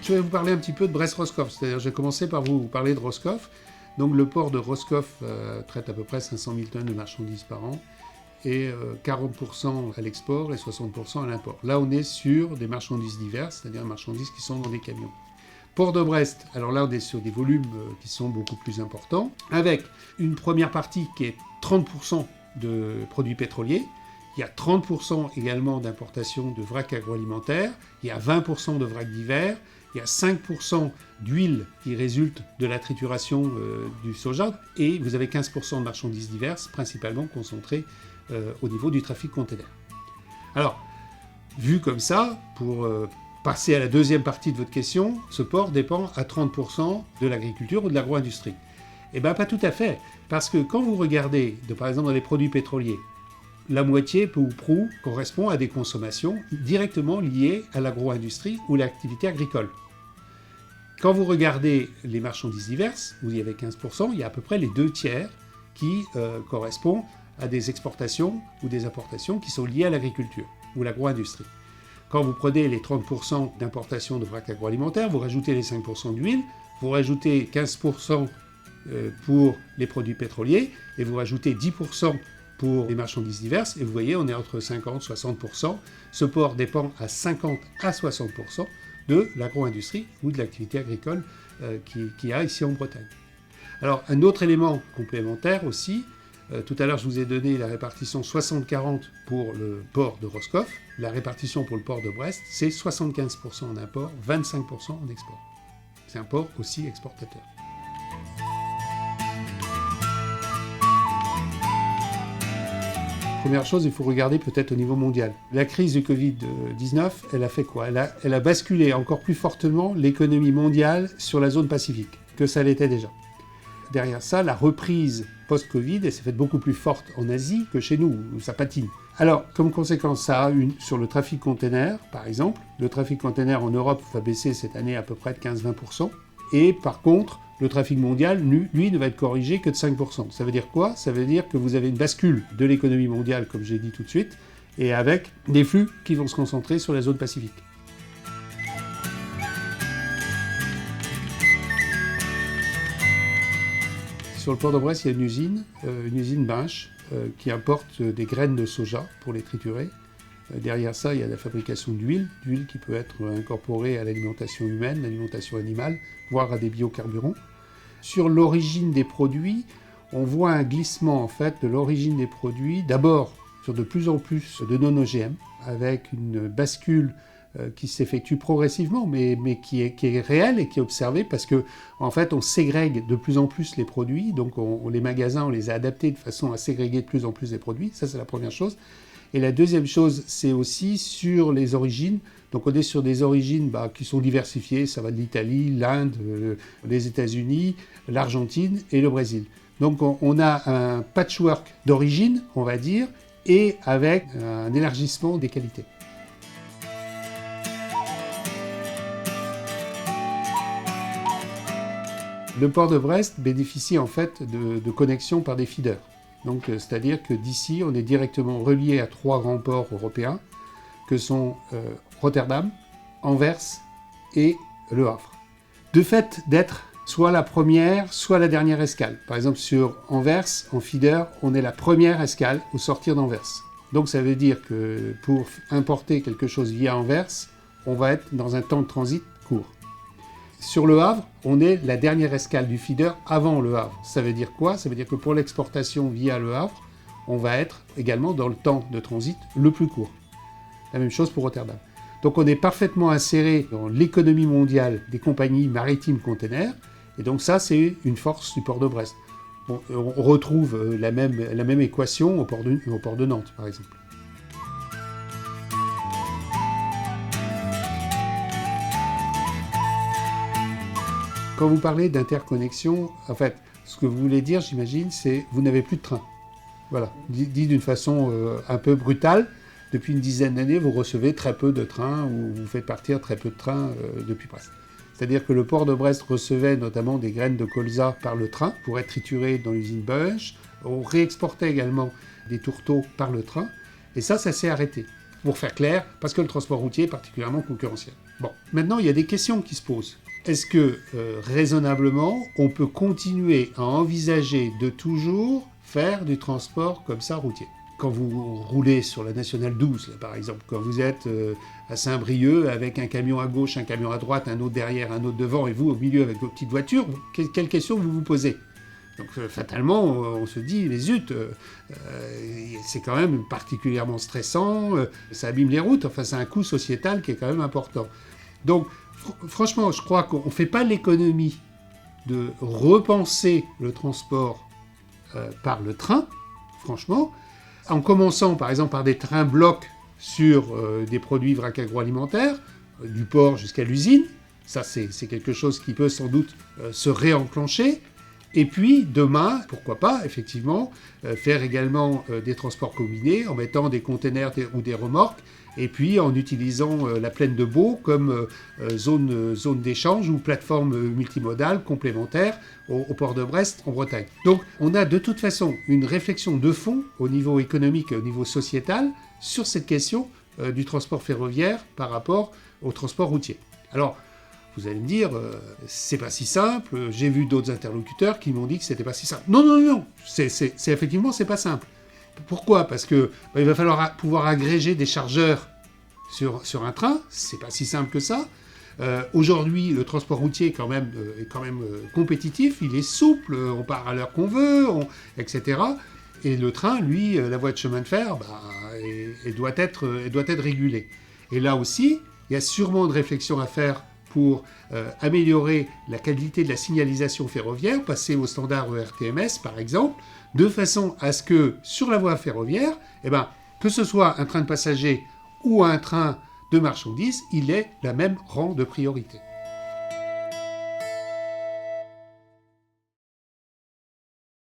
Je vais vous parler un petit peu de Brest-Roscoff, c'est-à-dire je vais commencer par vous parler de Roscoff. Donc le port de Roscoff traite à peu près 500 000 tonnes de marchandises par an et 40% à l'export et 60% à l'import. Là on est sur des marchandises diverses, c'est-à-dire des marchandises qui sont dans des camions. Port de Brest, alors là on est sur des volumes qui sont beaucoup plus importants, avec une première partie qui est 30% de produits pétroliers, il y a 30% également d'importation de vrac agroalimentaire, il y a 20% de vrac divers, il y a 5% d'huile qui résulte de la trituration du soja, et vous avez 15% de marchandises diverses, principalement concentrées au niveau du trafic container. Alors, vu comme ça, pour passer à la deuxième partie de votre question, ce port dépend à 30% de l'agriculture ou de l'agro-industrie. Eh bien, pas tout à fait, parce que quand vous regardez, par exemple, dans les produits pétroliers, la moitié, peu ou prou, correspond à des consommations directement liées à l'agro-industrie ou l'activité agricole. Quand vous regardez les marchandises diverses, où il y avait 15%, il y a à peu près les 2/3 qui correspondent à des exportations ou des importations qui sont liées à l'agriculture ou l'agro-industrie. Quand vous prenez les 30% d'importation de vrac agroalimentaire, vous rajoutez les 5% d'huile, vous rajoutez 15% pour les produits pétroliers et vous rajoutez 10% pour les marchandises diverses, et vous voyez, on est entre 50 et 60%. Ce port dépend à 50 à 60% de l'agro-industrie ou de l'activité agricole qu'il y a ici en Bretagne. Alors, un autre élément complémentaire aussi, tout à l'heure je vous ai donné la répartition 60-40 pour le port de Roscoff. La répartition pour le port de Brest, c'est 75% en import, 25% en export. C'est un port aussi exportateur. Première chose, il faut regarder peut-être au niveau mondial. La crise du Covid-19, elle a fait quoi ? Elle a basculé encore plus fortement l'économie mondiale sur la zone Pacifique, que ça l'était déjà. Derrière ça, la reprise post-Covid, elle s'est faite beaucoup plus forte en Asie que chez nous, où ça patine. Alors, comme conséquence, ça a sur le trafic container, par exemple. Le trafic container en Europe va baisser cette année à peu près de 15-20%. Et par contre, le trafic mondial, lui, ne va être corrigé que de 5%. Ça veut dire quoi ? Ça veut dire que vous avez une bascule de l'économie mondiale, comme j'ai dit tout de suite, et avec des flux qui vont se concentrer sur la zone Pacifique. Sur le port de Brest, il y a une usine Binche, qui importe des graines de soja pour les triturer. Derrière ça, il y a la fabrication d'huile qui peut être incorporée à l'alimentation humaine, l'alimentation animale, voire à des biocarburants. Sur l'origine des produits, on voit un glissement en fait de l'origine des produits, d'abord sur de plus en plus de non-OGM, avec une bascule qui s'effectue progressivement, mais qui est réelle et qui est observée parce que en fait, on ségrègue de plus en plus les produits, donc les magasins, on les a adaptés de façon à ségréguer de plus en plus les produits, ça c'est la première chose. Et la deuxième chose, c'est aussi sur les origines. Donc on est sur des origines qui sont diversifiées, ça va de l'Italie, l'Inde, les États-Unis, l'Argentine et le Brésil. Donc on a un patchwork d'origine, on va dire, et avec un élargissement des qualités. Le port de Brest bénéficie en fait de connexions par des feeders. Donc, c'est-à-dire que d'ici, on est directement relié à 3 grands ports européens, que sont Rotterdam, Anvers et Le Havre. De fait d'être soit la première, soit la dernière escale. Par exemple, sur Anvers, en feeder, on est la première escale au sortir d'Anvers. Donc, ça veut dire que pour importer quelque chose via Anvers, on va être dans un temps de transit court. Sur Le Havre, on est la dernière escale du feeder avant Le Havre. Ça veut dire quoi ? Ça veut dire que pour l'exportation via Le Havre, on va être également dans le temps de transit le plus court. La même chose pour Rotterdam. Donc on est parfaitement inséré dans l'économie mondiale des compagnies maritimes containers, et donc ça c'est une force du port de Brest. Bon, on retrouve la même équation au port de Nantes par exemple. Quand vous parlez d'interconnexion, en fait, ce que vous voulez dire, j'imagine, c'est vous n'avez plus de train. Voilà, dit d'une façon un peu brutale, depuis une dizaine d'années, vous recevez très peu de trains ou vous faites partir très peu de trains depuis Brest. C'est-à-dire que le port de Brest recevait notamment des graines de colza par le train pour être triturées dans l'usine Binche. On réexportait également des tourteaux par le train. Et ça s'est arrêté. Pour faire clair, parce que le transport routier est particulièrement concurrentiel. Bon, maintenant, il y a des questions qui se posent. Est-ce que, raisonnablement, on peut continuer à envisager de toujours faire du transport comme ça routier ? Quand vous roulez sur la Nationale 12, là, par exemple, quand vous êtes à Saint-Brieuc avec un camion à gauche, un camion à droite, un autre derrière, un autre devant, et vous au milieu avec vos petites voitures, quelle question vous vous posez ? Donc fatalement, on se dit, les zut, c'est quand même particulièrement stressant, ça abîme les routes, enfin c'est un coût sociétal qui est quand même important. Donc franchement, je crois qu'on ne fait pas l'économie de repenser le transport par le train, franchement, en commençant par exemple par des trains blocs sur des produits vrac agroalimentaires, du port jusqu'à l'usine, ça c'est quelque chose qui peut sans doute se réenclencher. Et puis, demain, pourquoi pas, effectivement, faire également des transports combinés en mettant des containers ou des remorques, et puis en utilisant la plaine de Beau comme zone d'échange ou plateforme multimodale complémentaire au port de Brest en Bretagne. Donc, on a de toute façon une réflexion de fond au niveau économique et au niveau sociétal sur cette question du transport ferroviaire par rapport au transport routier. Alors, vous allez me dire, c'est pas si simple, j'ai vu d'autres interlocuteurs qui m'ont dit que c'était pas si simple. Non, c'est effectivement, c'est pas simple. Pourquoi ? Parce que il va falloir pouvoir agréger des chargeurs sur un train, c'est pas si simple que ça. Aujourd'hui, le transport routier est quand même compétitif, il est souple, on part à l'heure qu'on veut, etc. Et le train, lui, la voie de chemin de fer, elle doit être régulée. Et là aussi, il y a sûrement de réflexions à faire pour améliorer la qualité de la signalisation ferroviaire, passer au standard ERTMS par exemple, de façon à ce que sur la voie ferroviaire, que ce soit un train de passagers ou un train de marchandises, il ait la même rang de priorité.